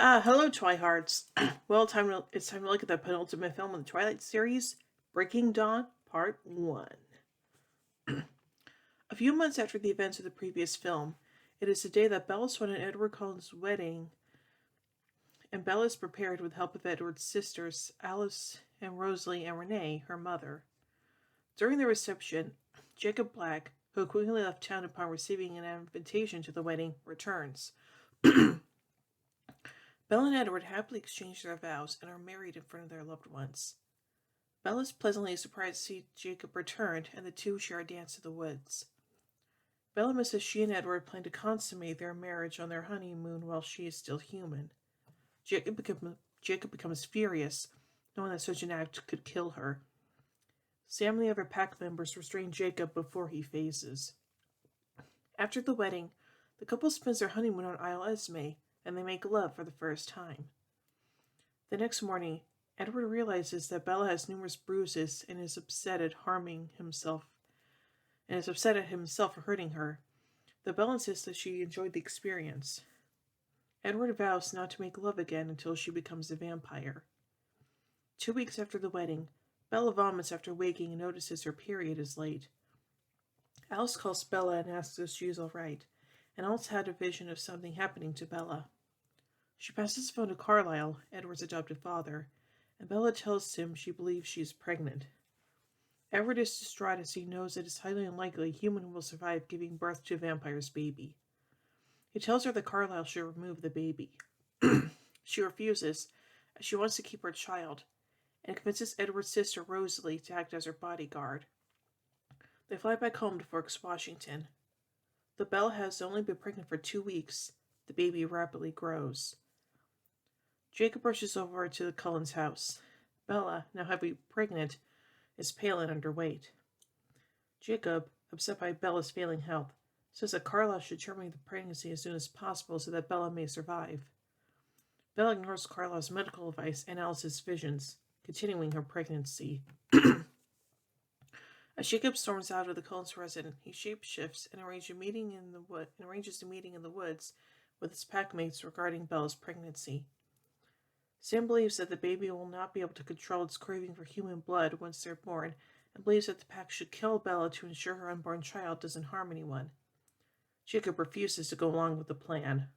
Hello, Twihards. It's time to look at the penultimate film in the Twilight series, Breaking Dawn, Part 1. A few months after the events of the previous film, it is the day that Bella Swan and Edward Cullen's wedding, and Bella is prepared with the help of Edward's sisters, Alice and Rosalie and Renee, her mother. During the reception, Jacob Black, who quickly left town upon receiving an invitation to the wedding, returns. Bella and Edward happily exchange their vows and are married in front of their loved ones. Bella is pleasantly surprised to see Jacob return, and the two share a dance in the woods. Bella misses she and Edward plan to consummate their marriage on their honeymoon while she is still human. Jacob becomes furious, knowing that such an act could kill her. Sam and the other pack members restrain Jacob before he phases. After the wedding, the couple spends their honeymoon on Isle Esme, and they make love for the first time. The next morning, Edward realizes that Bella has numerous bruises and is upset at himself for hurting her, though Bella insists that she enjoyed the experience. Edward vows not to make love again until she becomes a vampire. 2 weeks after the wedding, Bella vomits after waking and notices her period is late. Alice calls Bella and asks if she is all right, and Alice had a vision of something happening to Bella. She passes the phone to Carlisle, Edward's adopted father, and Bella tells him she believes she is pregnant. Edward is distraught as he knows it is highly unlikely a human will survive giving birth to a vampire's baby. He tells her that Carlisle should remove the baby. She refuses, as she wants to keep her child, and convinces Edward's sister Rosalie to act as her bodyguard. They fly back home to Forks, Washington. Though Bella has only been pregnant for 2 weeks, the baby rapidly grows. Jacob rushes over to the Cullens' house. Bella, now heavily pregnant, is pale and underweight. Jacob, upset by Bella's failing health, says that Carlisle should terminate the pregnancy as soon as possible so that Bella may survive. Bella ignores Carlisle's medical advice and Alice's visions, continuing her pregnancy. As Jacob storms out of the Cullens' residence, he shapeshifts and arranges a meeting in the woods with his packmates regarding Bella's pregnancy. Sam believes that the baby will not be able to control its craving for human blood once they're born, and believes that the pack should kill Bella to ensure her unborn child doesn't harm anyone. Jacob refuses to go along with the plan.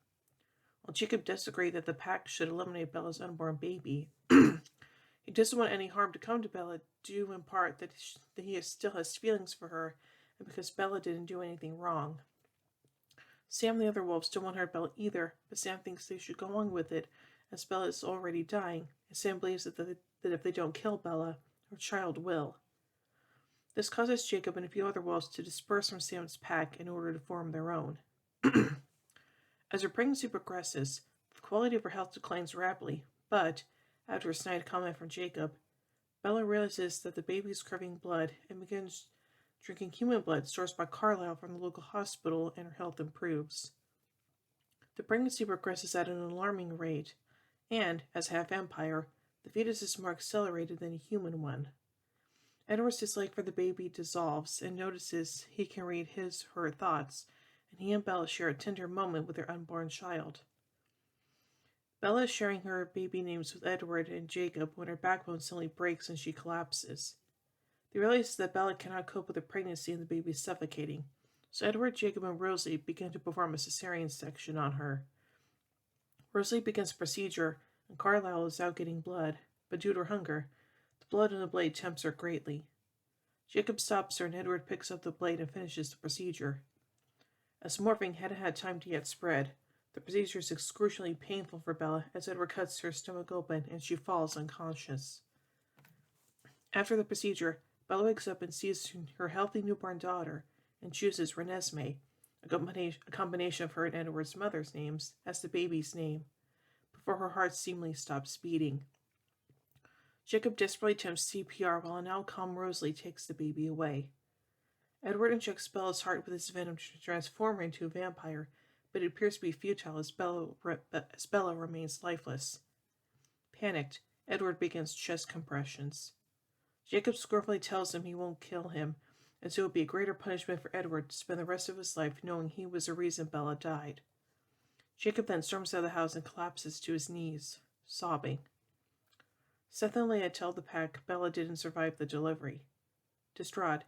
While Jacob does agree that the pack should eliminate Bella's unborn baby, he doesn't want any harm to come to Bella, due in part that he still has feelings for her, and because Bella didn't do anything wrong. Sam and the other wolves don't want to hurt Bella either, but Sam thinks they should go along with it, as Bella is already dying, and Sam believes that if they don't kill Bella, her child will. This causes Jacob and a few other wolves to disperse from Sam's pack in order to form their own. As her pregnancy progresses, the quality of her health declines rapidly, but, after a snide comment from Jacob, Bella realizes that the baby is craving blood and begins drinking human blood sourced by Carlisle from the local hospital, and her health improves. The pregnancy progresses at an alarming rate, and, as a half-vampire, the fetus is more accelerated than a human one. Edward's dislike for the baby dissolves and notices he can read her thoughts, and he and Bella share a tender moment with their unborn child. Bella is sharing her baby names with Edward and Jacob when her backbone suddenly breaks and she collapses. They realize that Bella cannot cope with the pregnancy and the baby is suffocating, so Edward, Jacob, and Rosalie begin to perform a cesarean section on her. Rosalie begins the procedure, and Carlisle is out getting blood, but due to her hunger, the blood in the blade tempts her greatly. Jacob stops her, and Edward picks up the blade and finishes the procedure. As morphine hadn't had time to yet spread, the procedure is excruciatingly painful for Bella as Edward cuts her stomach open and she falls unconscious. After the procedure, Bella wakes up and sees her healthy newborn daughter and chooses Renesmee, a combination of her and Edward's mother's names, as the baby's name, before her heart seemingly stops beating. Jacob desperately attempts CPR while a now calm Rosalie takes the baby away. Edward injects Bella's heart with his venom to transform her into a vampire, but it appears to be futile as Bella remains lifeless. Panicked, Edward begins chest compressions. Jacob scornfully tells him he won't kill him, and so it would be a greater punishment for Edward to spend the rest of his life knowing he was the reason Bella died. Jacob then storms out of the house and collapses to his knees, sobbing. Seth and Leia tell the pack Bella didn't survive the delivery. Distraught,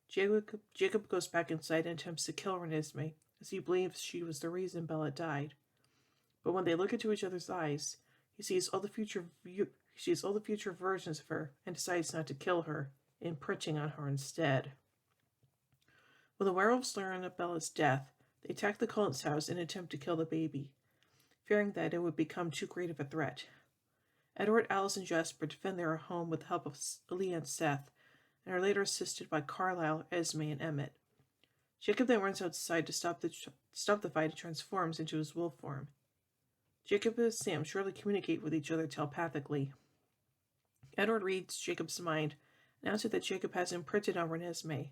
Jacob goes back inside and attempts to kill Renesmee, as he believes she was the reason Bella died. But when they look into each other's eyes, he sees all the future versions of her and decides not to kill her, imprinting on her instead. When the werewolves learn of Bella's death, they attack the Cullens' house and attempt to kill the baby, fearing that it would become too great of a threat. Edward, Alice, and Jasper defend their home with the help of Leah and Seth, and are later assisted by Carlisle, Esme, and Emmett. Jacob then runs outside to stop the fight and transforms into his wolf form. Jacob and Sam surely communicate with each other telepathically. Edward reads Jacob's mind, announcing that Jacob has imprinted on Renesmee,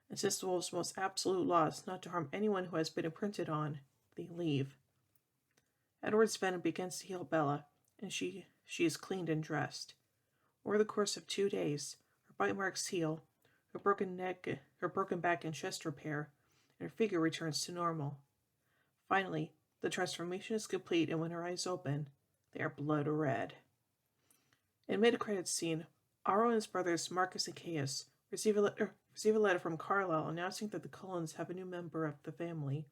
and since the wolves' most absolute law is not to harm anyone who has been imprinted on, they leave. Edward's venom begins to heal Bella, and she is cleaned and dressed. Over the course of 2 days, her bite marks heal, her broken back and chest repair, and her figure returns to normal. Finally, the transformation is complete, and when her eyes open, they are blood red. In mid-credits scene, Aro and his brothers Marcus and Caius receive a letter from Carlisle announcing that the Cullens have a new member of the family.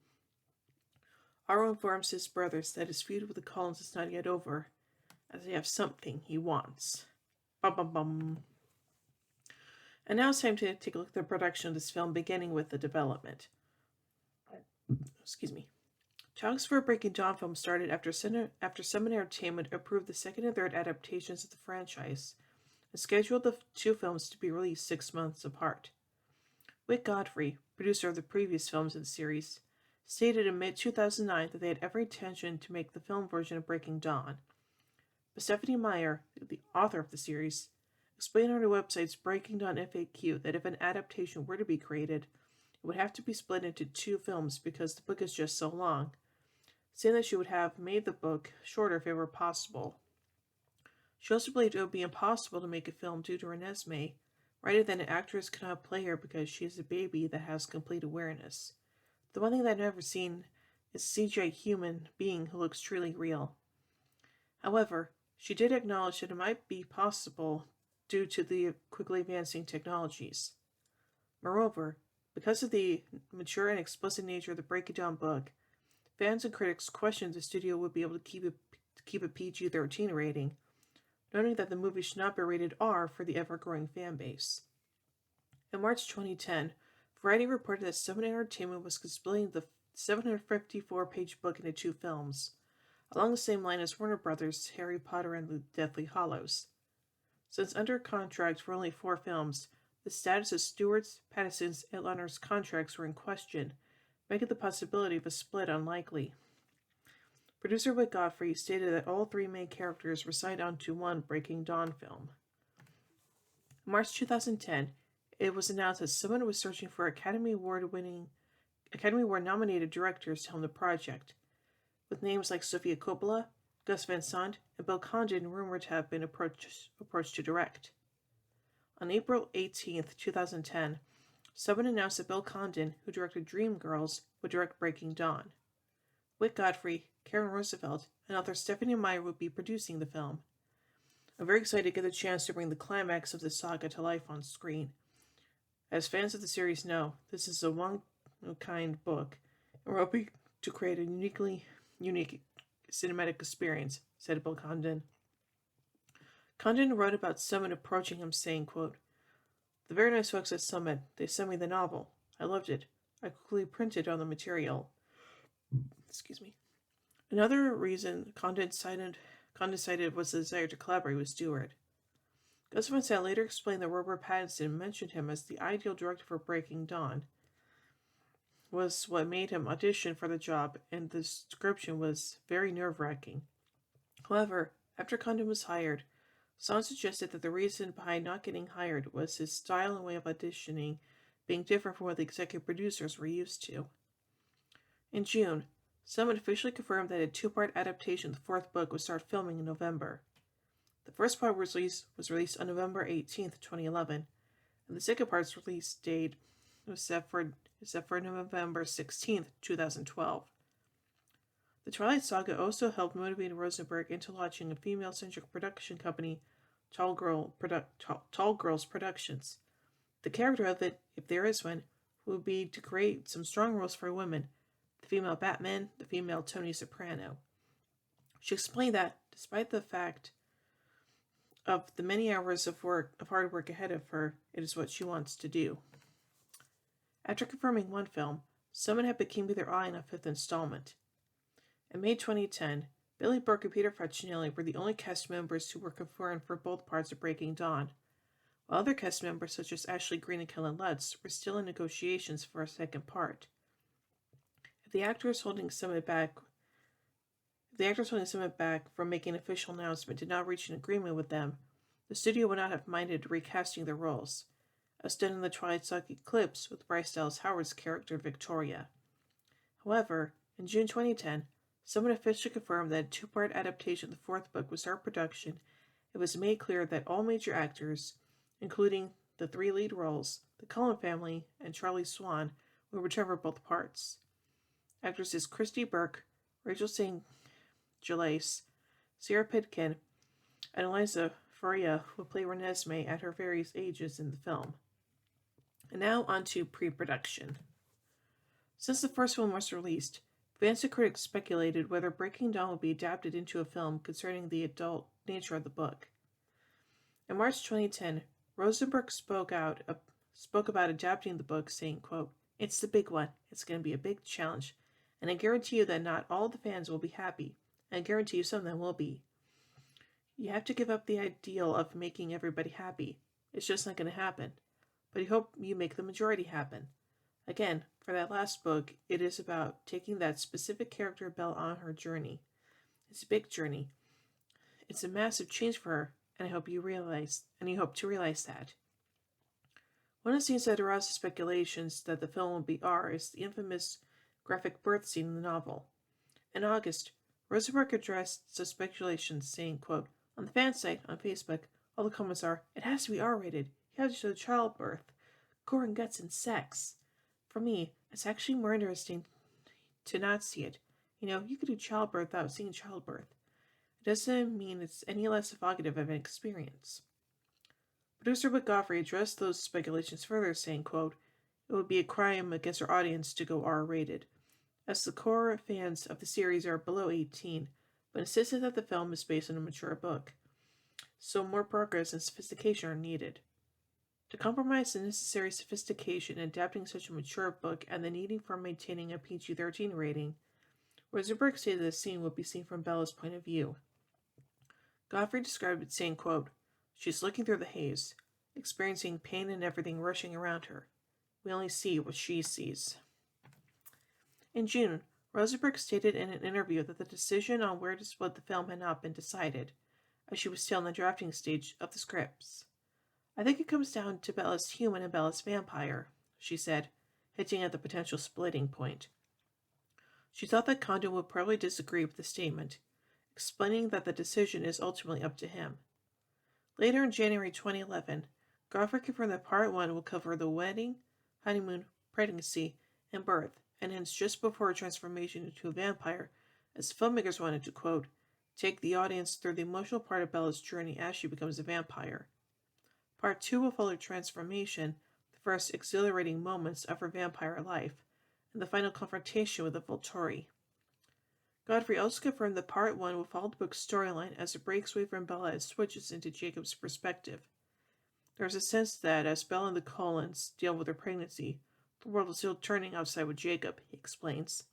Aro informs his brothers that his feud with the Cullens is not yet over, as they have something he wants. Bum bum bum. And now it's time to take a look at the production of this film, beginning with the development. Talks for a Breaking Dawn film started after Summit Entertainment approved the second and third adaptations of the franchise, and scheduled the 2 films to be released 6 months apart. Whit Godfrey, producer of the previous films in the series, stated in mid-2009 that they had every intention to make the film version of Breaking Dawn. But Stephanie Meyer, the author of the series, explained on her website's Breaking Dawn FAQ that if an adaptation were to be created, it would have to be split into 2 films because the book is just so long, saying that she would have made the book shorter if it were possible. She also believed it would be impossible to make a film due to Renesmee, writing that an actress cannot play her because she is a baby that has complete awareness. The one thing that I've never seen is a CGI human being who looks truly real. However, she did acknowledge that it might be possible due to the quickly advancing technologies. Moreover, because of the mature and explicit nature of the Breaking Dawn book, fans and critics questioned the studio would be able to keep a PG-13 rating, noting that the movie should not be rated R for the ever-growing fan base. In March 2010, Variety reported that Summit Entertainment was splitting the 754-page book into 2 films, along the same line as Warner Brothers' Harry Potter and the Deathly Hallows. Since under contract for only 4 films, the status of Stewart's, Pattinson's, and Lerner's contracts were in question, making the possibility of a split unlikely. Producer Whit Godfrey stated that all 3 main characters were signed onto one Breaking Dawn film. In March 2010, it was announced that Summit was searching for Academy Award-nominated directors to helm the project, with names like Sofia Coppola, Gus Van Sant, and Bill Condon rumored to have been approached to direct. On April 18, 2010, Summit announced that Bill Condon, who directed Dreamgirls, would direct Breaking Dawn. Whit Godfrey, Karen Roosevelt, and author Stephanie Meyer would be producing the film. I'm very excited to get the chance to bring the climax of the saga to life on screen. As fans of the series know, this is a one-of-a-kind book, and we're hoping to create a unique cinematic experience, said Bill Condon. Condon wrote about Summit approaching him saying, quote, "The very nice folks at Summit, they sent me the novel. I loved it. I quickly printed on the material." Another reason Condon cited was the desire to collaborate with Stewart. Gus Van Sant later explained that Robert Pattinson mentioned him as the ideal director for Breaking Dawn, was what made him audition for the job, and the description was very nerve-wracking. However, after Condon was hired, some suggested that the reason behind not getting hired was his style and way of auditioning being different from what the executive producers were used to. In June, Summit officially confirmed that a 2-part adaptation of the 4th book would start filming in November. The first part was released on November 18, 2011, and the second part's release date was set for November 16, 2012. The Twilight Saga also helped motivate Rosenberg into launching a female-centric production company, Tall Girls Productions. The character of it, if there is one, would be to create some strong roles for women, the female Batman, the female Tony Soprano. She explained that, despite the fact of the many hours of hard work ahead of her, it is what she wants to do. After confirming one film, someone had been keeping their eye on a fifth installment. In May 2010, Billy Burke and Peter Facinelli were the only cast members who were confirmed for both parts of Breaking Dawn, while other cast members such as Ashley Greene and Kellen Lutz were still in negotiations for a second part. If the actors holding Summit back from making an official announcement did not reach an agreement with them, the studio would not have minded recasting their roles, as done in the Twilight Saga Eclipse with Bryce Dallas Howard's character Victoria. However, in June 2010, someone officially confirmed that a two-part adaptation of the fourth book would start production. It was made clear that all major actors, including the three lead roles, the Cullen family, and Charlie Swan, will return for both parts. Actresses Christy Burke, Rachel St. Gelais, Sarah Pitkin, and Eliza Faria will play Renesmee at her various ages in the film. And now on to pre-production. Since the first film was released, fans and critics speculated whether Breaking Dawn would be adapted into a film concerning the adult nature of the book. In March 2010, Rosenberg spoke about adapting the book, saying, quote, "It's the big one. It's going to be a big challenge. And I guarantee you that not all the fans will be happy. I guarantee you some of them will be. You have to give up the ideal of making everybody happy. It's just not going to happen. But I hope you make the majority happen. Again, for that last book, it is about taking that specific character Belle on her journey. It's a big journey. It's a massive change for her, and I hope to realize that." One of the scenes that aroused the speculations that the film will be R is the infamous graphic birth scene in the novel. In August, Rosenberg addressed the speculations, saying, quote, "On the fan site, on Facebook, all the comments are, it has to be R-rated. You have to show childbirth, gore and guts and sex. For me, it's actually more interesting to not see it. You could do childbirth without seeing childbirth. It doesn't mean it's any less evocative of an experience." Producer Rick Godfrey addressed those speculations further, saying, quote, "It would be a crime against our audience to go R-rated, as the core fans of the series are below 18, but insisted that the film is based on a mature book. So more progress and sophistication are needed. To compromise the necessary sophistication in adapting such a mature book and the needing for maintaining a PG-13 rating, Rosenberg stated the scene would be seen from Bella's point of view. Godfrey described it, saying, quote, "She's looking through the haze, experiencing pain and everything rushing around her. We only see what she sees." In June, Rosenberg stated in an interview that the decision on where to split the film had not been decided, as she was still in the drafting stage of the scripts. "I think it comes down to Bella's human and Bella's vampire," she said, hinting at the potential splitting point. She thought that Condon would probably disagree with the statement, explaining that the decision is ultimately up to him. Later in January 2011, Godfrey confirmed that Part 1 will cover the wedding, honeymoon, pregnancy, and birth, and hence just before her transformation into a vampire, as filmmakers wanted to, quote, "take the audience through the emotional part of Bella's journey as she becomes a vampire." Part 2 will follow her transformation, the first exhilarating moments of her vampire life, and the final confrontation with the Volturi. Godfrey also confirmed that Part 1 will follow the book's storyline as it breaks away from Bella and switches into Jacob's perspective. There is a sense that, as Bella and the Cullens deal with her pregnancy, the world is still turning outside with Jacob, he explains.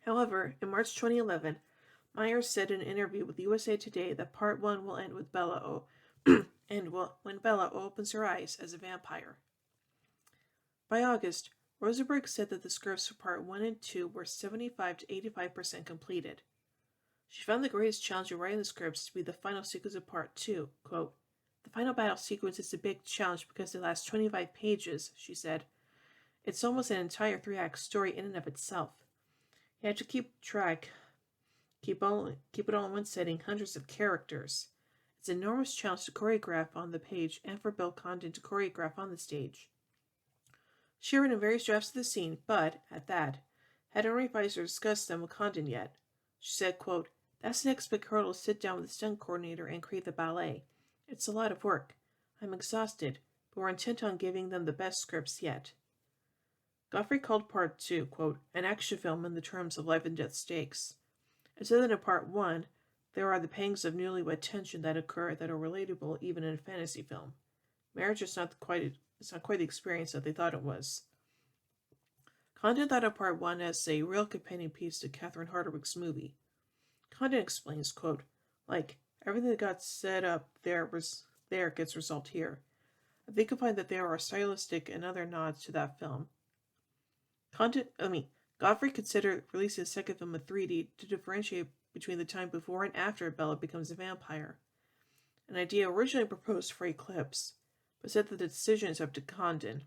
However, in March 2011, Myers said in an interview with USA Today that Part 1 will end with Bella when Bella opens her eyes as a vampire. By August, Rosenberg said that the scripts for Part 1 and 2 were 75 to 85% completed. She found the greatest challenge in writing the scripts to be the final sequence of Part 2. Quote, "The final battle sequence is a big challenge because it lasts 25 pages, she said. It's almost an entire 3-act story in and of itself. You have to keep track, keep it all in one setting, hundreds of characters. It's an enormous challenge to choreograph on the page and for Bill Condon to choreograph on the stage. She had written various drafts of the scene, but, at that, hadn't revised or discussed them with Condon yet. She said, quote, "That's the next big hurdle to sit down with the stunt coordinator and create the ballet. It's a lot of work. I'm exhausted, but we're intent on giving them the best scripts yet." Godfrey called Part 2, quote, "an action film in the terms of life and death stakes." And said that in Part 1, there are the pangs of newlywed tension that occur that are relatable even in a fantasy film. Marriage is not quite the experience that they thought it was. Condon thought of Part 1 as a real companion piece to Catherine Hardwicke's movie. Condon explains, quote, "Like, everything that got set up there gets resolved here. I think you'll find that there are stylistic and other nods to that film." Godfrey considered releasing a second film in 3D to differentiate between the time before and after Bella becomes a vampire, an idea originally proposed for Eclipse, but said that the decision is up to Condon.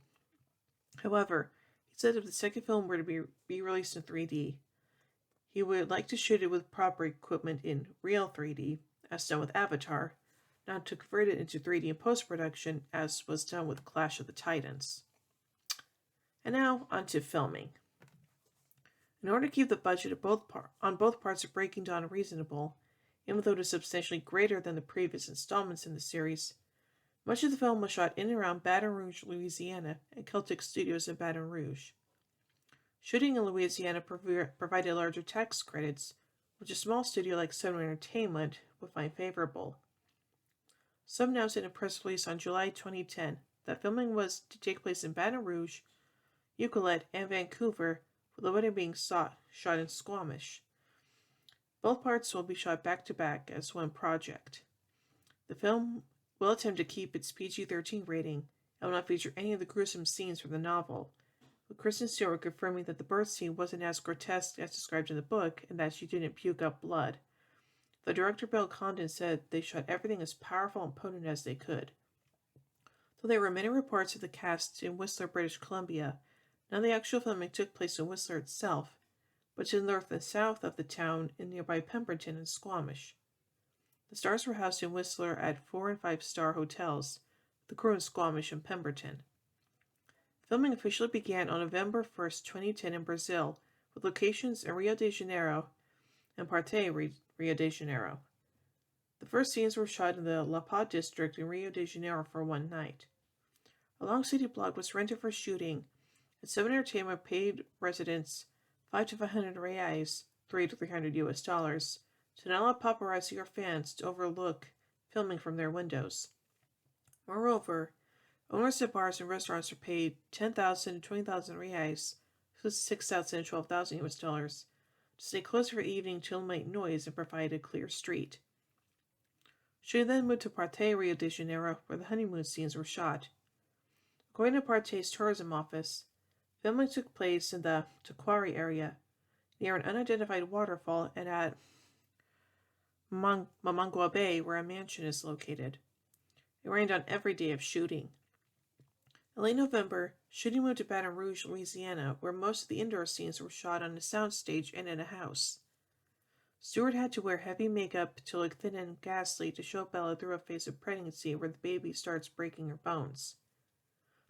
However, he said if the second film were to be released in 3D, he would like to shoot it with proper equipment in real 3D, as done with Avatar, not to convert it into 3D in post-production, as was done with Clash of the Titans. And now, on to filming. In order to keep the budget on both parts of Breaking Dawn reasonable, even though it is substantially greater than the previous installments in the series, much of the film was shot in and around Baton Rouge, Louisiana, at Celtic Studios in Baton Rouge. Shooting in Louisiana provided larger tax credits, which a small studio like Sony Entertainment would find favorable. Some announced in a press release on July 2010 that filming was to take place in Baton Rouge, Euclid, and Vancouver, with the wedding being shot in Squamish. Both parts will be shot back-to-back as one project. The film will attempt to keep its PG-13 rating and will not feature any of the gruesome scenes from the novel, with Kristen Stewart confirming that the birth scene wasn't as grotesque as described in the book and that she didn't puke up blood. The director Bill Condon said they shot everything as powerful and potent as they could. Though there were many reports of the cast in Whistler, British Columbia, none of the actual filming took place in Whistler itself, but to the north and south of the town in nearby Pemberton and Squamish. The stars were housed in Whistler at 4- and 5-star hotels, the crew in Squamish and Pemberton. Filming officially began on November 1st, 2010 in Brazil, with locations in Rio de Janeiro and Parte, Rio de Janeiro. The first scenes were shot in the Lapa district in Rio de Janeiro for one night. A long city block was rented for shooting, and Seven Entertainment paid residents 5 to 500 reais, $3 to $300, to not allow paparazzi or fans to overlook filming from their windows. Moreover, owners of bars and restaurants were paid 10,000 to 20,000 reais, $6,000 to $12,000, to stay closed for the evening to eliminate noise and provide a clear street. She then moved to Parte, Rio de Janeiro, where the honeymoon scenes were shot. According to Parte's tourism office, filming took place in the Taquari area, near an unidentified waterfall, and at Mamangua Bay, where a mansion is located. It rained on every day of shooting. In late November, shooting moved to Baton Rouge, Louisiana, where most of the indoor scenes were shot on a soundstage and in a house. Stewart had to wear heavy makeup to look thin and ghastly to show Bella through a phase of pregnancy where the baby starts breaking her bones.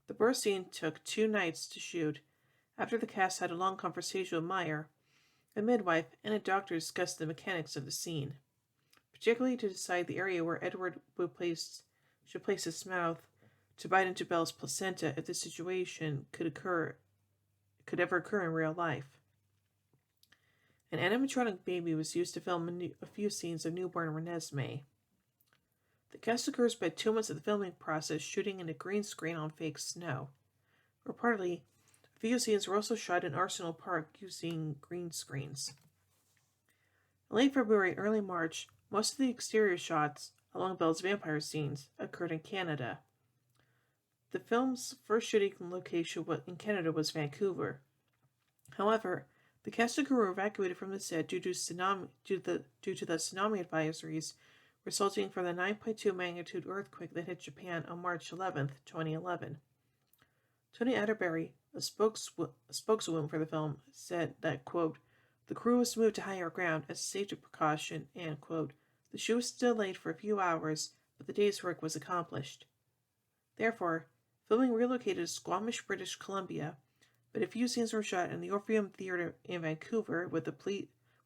The birth scene took 2 nights to shoot, after the cast had a long conversation with Meyer, a midwife, and a doctor discussed the mechanics of the scene, particularly to decide the area where Edward should place his mouth to bite into Bella's placenta if the situation could ever occur in real life. An animatronic baby was used to film a few scenes of newborn Renesmee. The cast and crew spent 2 months of the filming process shooting in a green screen on fake snow. Reportedly, a few scenes were also shot in Arsenal Park using green screens. In late February, early March, most of the exterior shots, along Bella's vampire scenes, occurred in Canada. The film's first shooting location in Canada was Vancouver. However, the cast and crew were evacuated from the set due to the tsunami advisories resulting from the 9.2 magnitude earthquake that hit Japan on March 11, 2011. Tony Atterbury, a spokeswoman for the film, said that, quote, "The crew was moved to higher ground as a safety precaution and, quote, the shoot was delayed for a few hours, but the day's work was accomplished. Therefore, filming relocated to Squamish, British Columbia, but a few scenes were shot in the Orpheum Theatre in Vancouver with the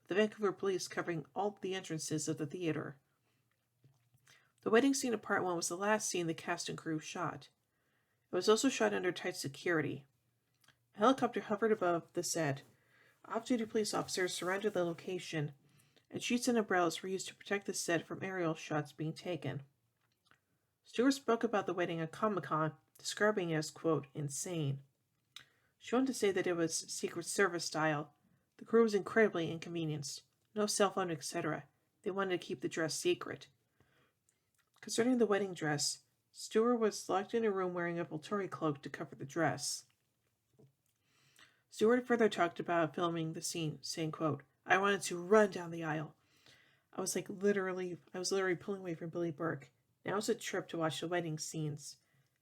the Vancouver police covering all the entrances of the theater. The wedding scene of part 1 was the last scene the cast and crew shot. It was also shot under tight security. A helicopter hovered above the set. Off-duty police officers surrounded the location, and sheets and umbrellas were used to protect the set from aerial shots being taken. Stewart spoke about the wedding at Comic-Con, describing it as, quote, insane. She wanted to say that it was Secret Service style. The crew was incredibly inconvenienced. No cell phone, etc. They wanted to keep the dress secret. Concerning the wedding dress, Stewart was locked in a room wearing a Volturi cloak to cover the dress. Stewart further talked about filming the scene, saying, quote, I wanted to run down the aisle. I was literally pulling away from Billy Burke. Now it was a trip to watch the wedding scenes.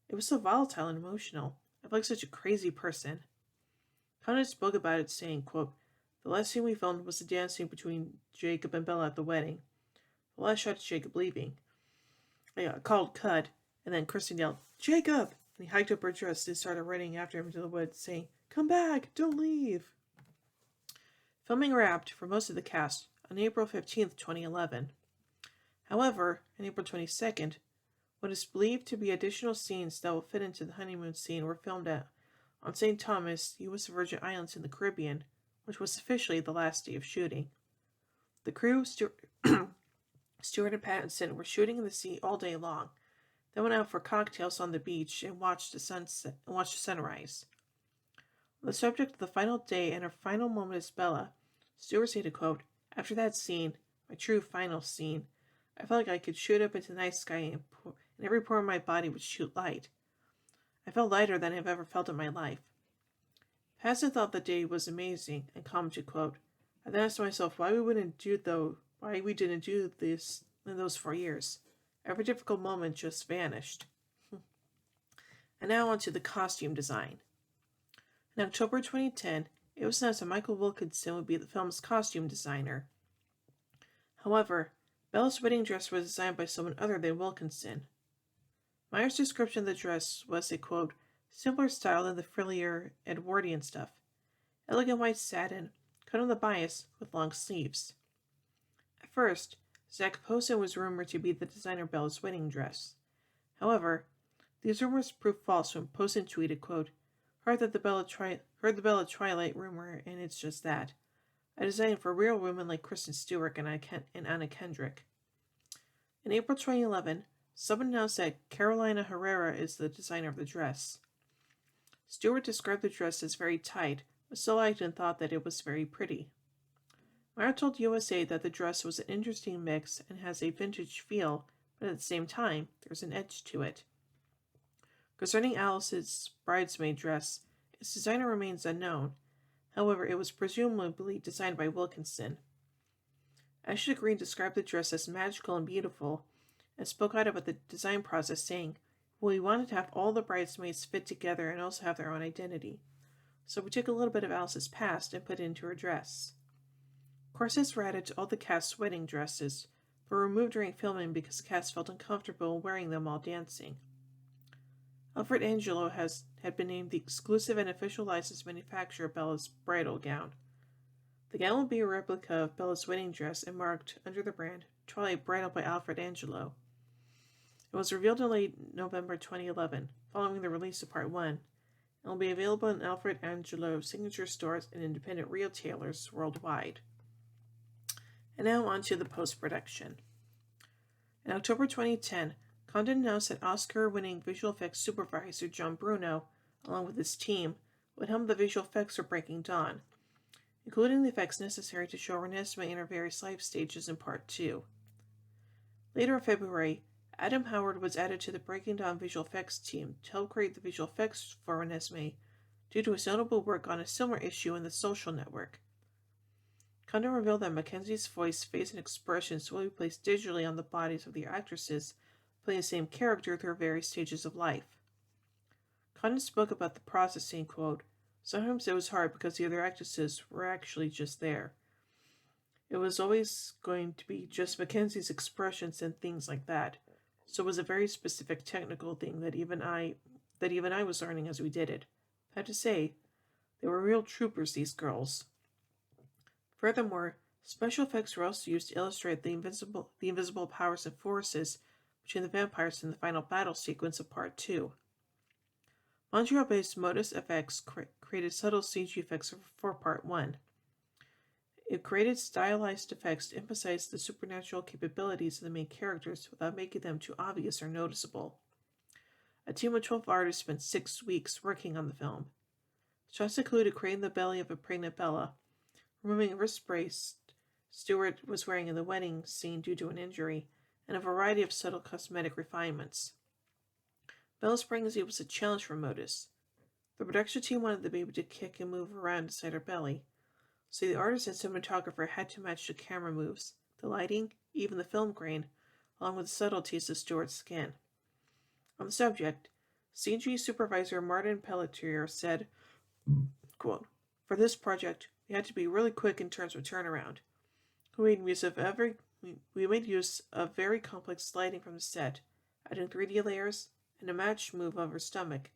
It was so volatile and emotional. I felt like such a crazy person. Condon spoke about it, saying, quote, the last scene we filmed was the dance scene between Jacob and Bella at the wedding. The last shot is Jacob leaving. I called cut, and then Kristen yelled, Jacob! And he hiked up her dress and started running after him into the woods, saying, come back! Don't leave! Filming wrapped for most of the cast on April 15th, 2011. However, on April 22nd, what is believed to be additional scenes that will fit into the honeymoon scene were filmed on St. Thomas, U.S. Virgin Islands in the Caribbean, which was officially the last day of shooting. The crew, Stewart and Pattinson, were shooting in the sea all day long. They went out for cocktails on the beach and watched the sunrise. On the subject of the final day and her final moment as Bella, Stewart said, quote, after that scene, my true final scene, I felt like I could shoot up into the night sky and every pore in my body would shoot light. I felt lighter than I've ever felt in my life. Pattinson thought the day was amazing and commented, quote, I then asked myself why we didn't do this in those 4 years. Every difficult moment just vanished. And now on to the costume design. In October 2010, it was announced that Michael Wilkinson would be the film's costume designer. However, Bella's wedding dress was designed by someone other than Wilkinson. Meyer's description of the dress was a, quote, simpler style than the frillier Edwardian stuff. Elegant white satin, cut on the bias with long sleeves. At first, Zach Posen was rumored to be the designer of Bella's wedding dress. However, these rumors proved false when Posen tweeted, quote, heard the Bella Twilight rumor, and it's just that. I designed for real women like Kristen Stewart and Anna Kendrick. In April 2011, someone announced that Carolina Herrera is the designer of the dress. Stewart described the dress as very tight, but still liked and thought that it was very pretty. Meyer told USA that the dress was an interesting mix and has a vintage feel, but at the same time, there's an edge to it. Concerning Alice's bridesmaid dress, its designer remains unknown. However, it was presumably designed by Wilkinson. Ashley Green described the dress as magical and beautiful, and spoke out about the design process, saying, we wanted to have all the bridesmaids fit together and also have their own identity. So we took a little bit of Alice's past and put it into her dress. Corsets were added to all the cast's wedding dresses, but were removed during filming because the cast felt uncomfortable wearing them while dancing. Alfred Angelo had been named the exclusive and official licensed manufacturer of Bella's bridal gown. The gown will be a replica of Bella's wedding dress and marked under the brand Twilight Bridal by Alfred Angelo. It was revealed in late November 2011, following the release of Part 1, and will be available in Alfred Angelo signature stores and independent retailers worldwide. And now on to the post-production. In October 2010, Condon announced that Oscar-winning visual effects supervisor John Bruno, along with his team, would helm the visual effects for Breaking Dawn, including the effects necessary to show Renesmee in her various life stages in Part 2. Later in February, Adam Howard was added to the Breaking Dawn visual effects team to help create the visual effects for Renesmee due to his notable work on a similar issue in The Social Network. Condon revealed that Mackenzie's voice, face, and expressions will be placed digitally on the bodies of the actresses playing the same character through various stages of life. Condon spoke about the process, saying, quote, sometimes it was hard because the other actresses were actually just there. It was always going to be just Mackenzie's expressions and things like that. So it was a very specific technical thing that even I was learning as we did it. I had to say, they were real troopers, these girls. Furthermore, Special effects were also used to illustrate the invisible powers and forces between the vampires in the final battle sequence of Part 2. Montreal-based Modus FX created subtle CG effects for Part 1. It created stylized effects to emphasize the supernatural capabilities of the main characters without making them too obvious or noticeable. A team of 12 artists spent 6 weeks working on the film. Shots included creating the belly of a pregnant Bella, removing a wrist brace Stewart was wearing in the wedding scene due to an injury, and a variety of subtle cosmetic refinements. Bella's pregnancy was a challenge for Modus. The production team wanted the baby to kick and move around inside her belly, so the artist and cinematographer had to match the camera moves, the lighting, even the film grain, along with the subtleties of Stewart's skin. On the subject, CG supervisor Martin Pelletier said, quote, "For this project, we had to be really quick in terms of turnaround. We made use of very complex lighting from the set, adding 3D layers and a matched move of her stomach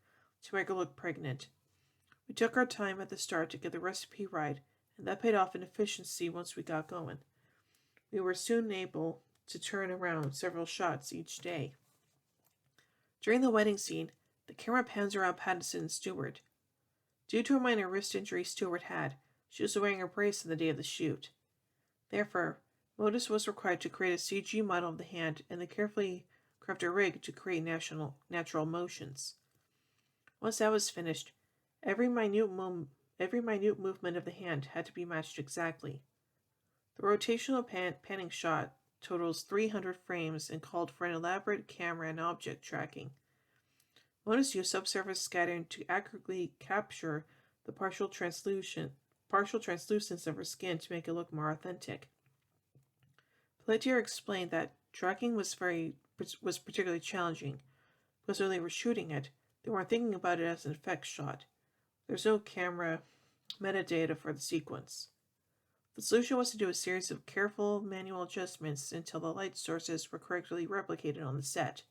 to make her look pregnant. We took our time at the start to get the recipe right, and that paid off in efficiency once we got going. We were soon able to turn around several shots each day." During the wedding scene, the camera pans around Pattinson and Stewart. Due to a minor wrist injury Stewart had, she was wearing a brace on the day of the shoot. Therefore, Modus was required to create a CG model of the hand and the carefully crafted rig to create natural motions. Once that was finished, every minute movement of the hand had to be matched exactly. The rotational panning shot totals 300 frames and called for an elaborate camera and object tracking. Modus used subsurface scattering to accurately capture the partial translucence of her skin to make it look more authentic. Pelletier explained that tracking was particularly challenging because when they were shooting it, they weren't thinking about it as an effects shot. There's no camera metadata for the sequence. The solution was to do a series of careful manual adjustments until the light sources were correctly replicated on the set.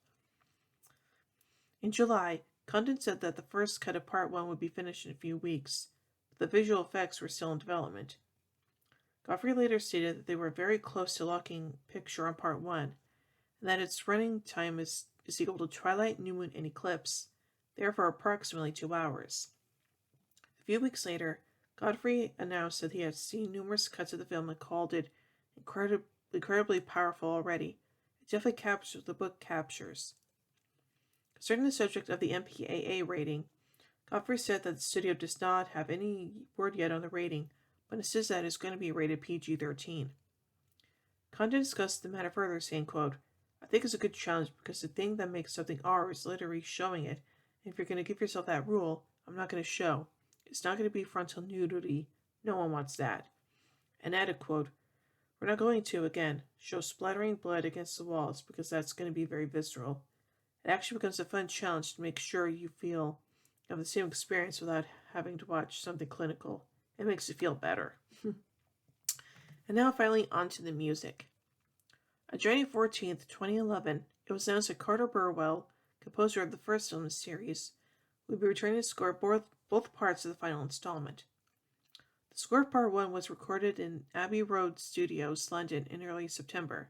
In July, Condon said that the first cut of Part 1 would be finished in a few weeks, but the visual effects were still in development. Godfrey later stated that they were very close to locking picture on Part 1, and that its running time is equal to Twilight, New Moon, and Eclipse, therefore approximately 2 hours. A few weeks later, Godfrey announced that he had seen numerous cuts of the film and called it incredibly powerful already. It definitely captures what the book captures. Concerning the subject of the MPAA rating, Godfrey said that the studio does not have any word yet on the rating, but insists that it is going to be rated PG-13. Condon discussed the matter further, saying, quote, "I think it's a good challenge because the thing that makes something R is literally showing it, and if you're going to give yourself that rule, I'm not going to show. It's not going to be frontal nudity. No one wants that." And added, quote, "We're not going to, again, show splattering blood against the walls because that's going to be very visceral. It actually becomes a fun challenge to make sure you have the same experience without having to watch something clinical. It makes you feel better." And now finally on to the music. On January 14th, 2011, it was announced that Carter Burwell, composer of the first film in the series, would be returning to score both parts of the final installment. The score of Part 1 was recorded in Abbey Road Studios, London, in early September.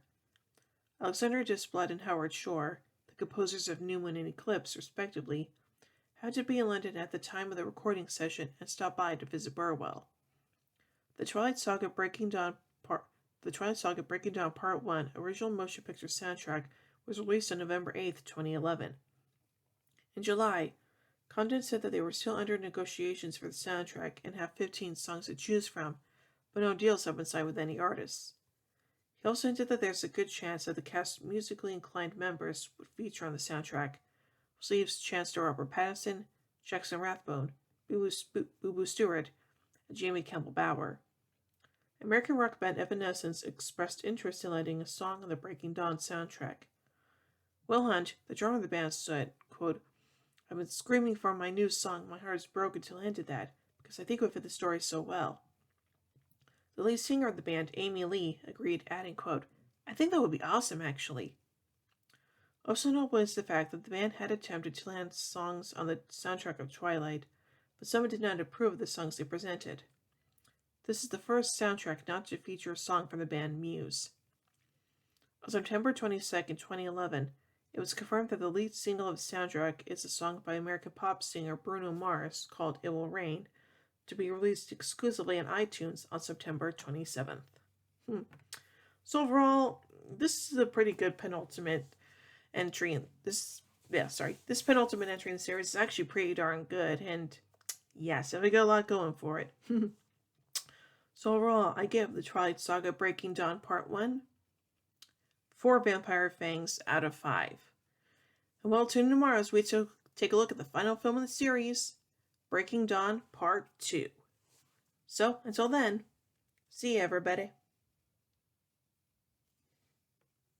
Alexander Desplat and Howard Shore, the composers of New Moon and Eclipse, respectively, had to be in London at the time of the recording session and stop by to visit Burwell. The Twilight Saga Breaking Dawn Part 1 original motion picture soundtrack was released on November 8th, 2011. In July, Condon said that they were still under negotiations for the soundtrack and have 15 songs to choose from, but no deals have been signed with any artists. He also hinted that there's a good chance that the cast's musically inclined members would feature on the soundtrack, which leaves Chance the Rapper Pattinson, Jackson Rathbone, Boo Boo Stewart, and Jamie Campbell Bower. American rock band Evanescence expressed interest in lighting a song on the Breaking Dawn soundtrack. Will Hunt, the drummer of the band, said, quote, "I've been screaming for my new song, My Heart Is Broken, till I ended that, because I think it would fit the story so well." The lead singer of the band, Amy Lee, agreed, adding, quote, "I think that would be awesome, actually." Also notable is the fact that the band had attempted to land songs on the soundtrack of Twilight, but someone did not approve of the songs they presented. This is the first soundtrack not to feature a song from the band Muse. On September 22nd, 2011, it was confirmed that the lead single of the soundtrack is a song by American pop singer Bruno Mars called It Will Rain, to be released exclusively on iTunes on September 27th. So overall, this is a pretty good penultimate entry. This penultimate entry in the series is actually pretty darn good, and yes, we got a lot going for it. So overall, I give the Twilight Saga Breaking Dawn Part 1 4 vampire fangs out of 5. And well, tune in tomorrow as we take a look at the final film in the series, Breaking Dawn Part 2. So, until then, see you everybody.